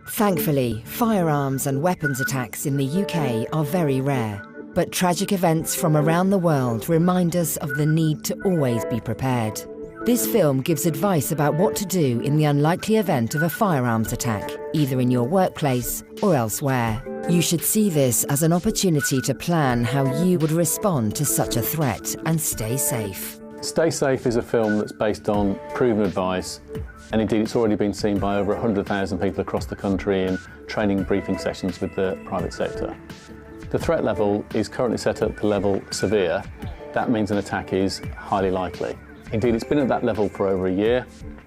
Thankfully, firearms and weapons attacks in the UK are very rare, but tragic events from around the world remind us of the need to always be prepared. This film gives advice about what to do in the unlikely event of a firearms attack, either in your workplace or elsewhere. You should see this as an opportunity to plan how you would respond to such a threat and stay safe. Stay Safe is a film that's based on proven advice, and indeed it's already been seen by over 100,000 people across the country in training and briefing sessions with the private sector. The threat level is currently set at the level severe. That means an attack is highly likely. Indeed, it's been at that level for over a year,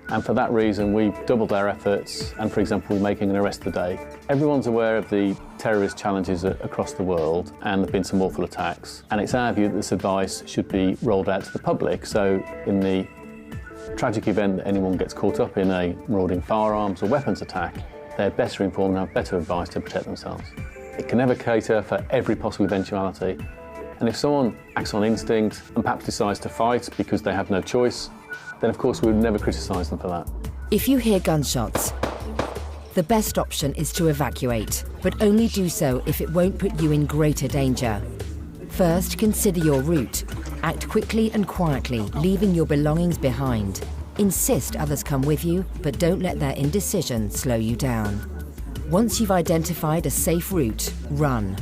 and for that reason we've doubled our efforts and, for example, making an arrest today. Everyone's aware of the terrorist challenges across the world, and there have been some awful attacks, and it's our view that this advice should be rolled out to the public, so in the tragic event that anyone gets caught up in a marauding firearms or weapons attack, they're better informed and have better advice to protect themselves. It can never cater for every possible eventuality, and if someone acts on instinct and perhaps decides to fight because they have no choice, then of course we would never criticise them for that. If you hear gunshots, the best option is to evacuate, but only do so if it won't put you in greater danger. First, consider your route. Act quickly and quietly, leaving your belongings behind. Insist others come with you, but don't let their indecision slow you down. Once you've identified a safe route, run.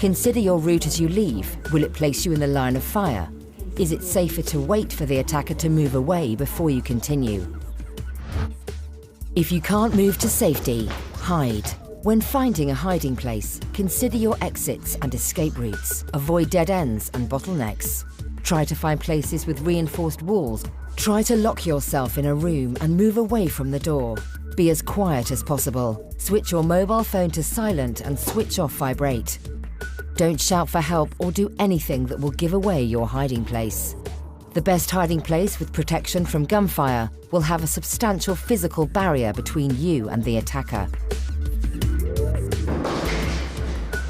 Consider your route as you leave. Will it place you in the line of fire? Is it safer to wait for the attacker to move away before you continue? If you can't move to safety, hide. When finding a hiding place, consider your exits and escape routes. Avoid dead ends and bottlenecks. Try to find places with reinforced walls. Try to lock yourself in a room and move away from the door. Be as quiet as possible. Switch your mobile phone to silent and switch off vibrate. Don't shout for help or do anything that will give away your hiding place. The best hiding place with protection from gunfire will have a substantial physical barrier between you and the attacker.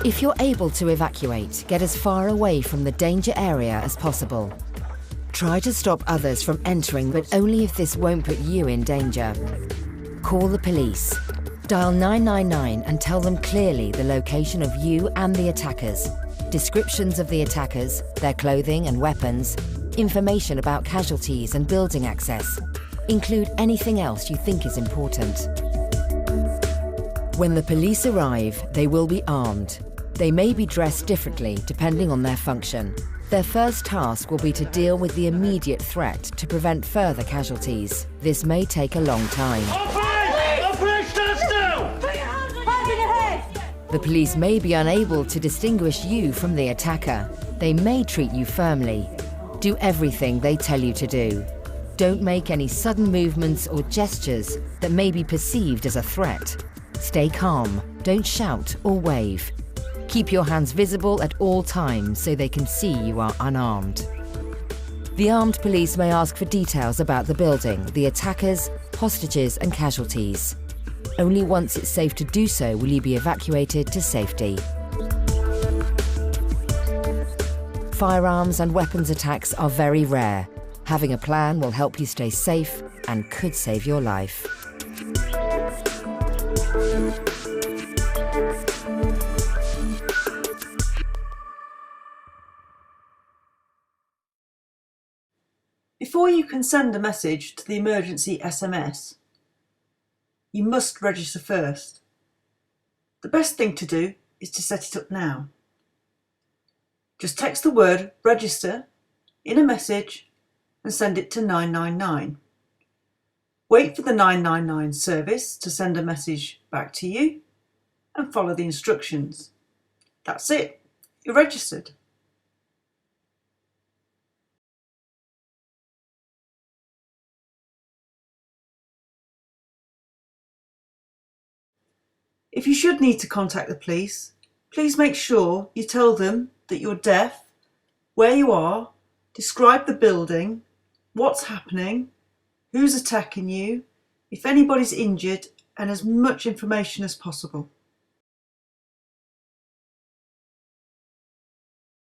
If you're able to evacuate, get as far away from the danger area as possible. Try to stop others from entering, but only if this won't put you in danger. Call the police. Dial 999 and tell them clearly the location of you and the attackers, descriptions of the attackers, their clothing and weapons, information about casualties and building access. Include anything else you think is important. When the police arrive, they will be armed. They may be dressed differently depending on their function. Their first task will be to deal with the immediate threat to prevent further casualties. This may take a long time. The police may be unable to distinguish you from the attacker. They may treat you firmly. Do everything they tell you to do. Don't make any sudden movements or gestures that may be perceived as a threat. Stay calm, don't shout or wave. Keep your hands visible at all times so they can see you are unarmed. The armed police may ask for details about the building, the attackers, hostages and casualties. Only once it's safe to do so will you be evacuated to safety. Firearms and weapons attacks are very rare. Having a plan will help you stay safe and could save your life. Before you can send a message to the emergency SMS, you must register first. The best thing to do is to set it up now. Just text the word register in a message and send it to 999. Wait for the 999 service to send a message back to you and follow the instructions. That's it, you're registered. If you should need to contact the police, please make sure you tell them that you're deaf, where you are, describe the building, what's happening, who's attacking you, if anybody's injured, and as much information as possible.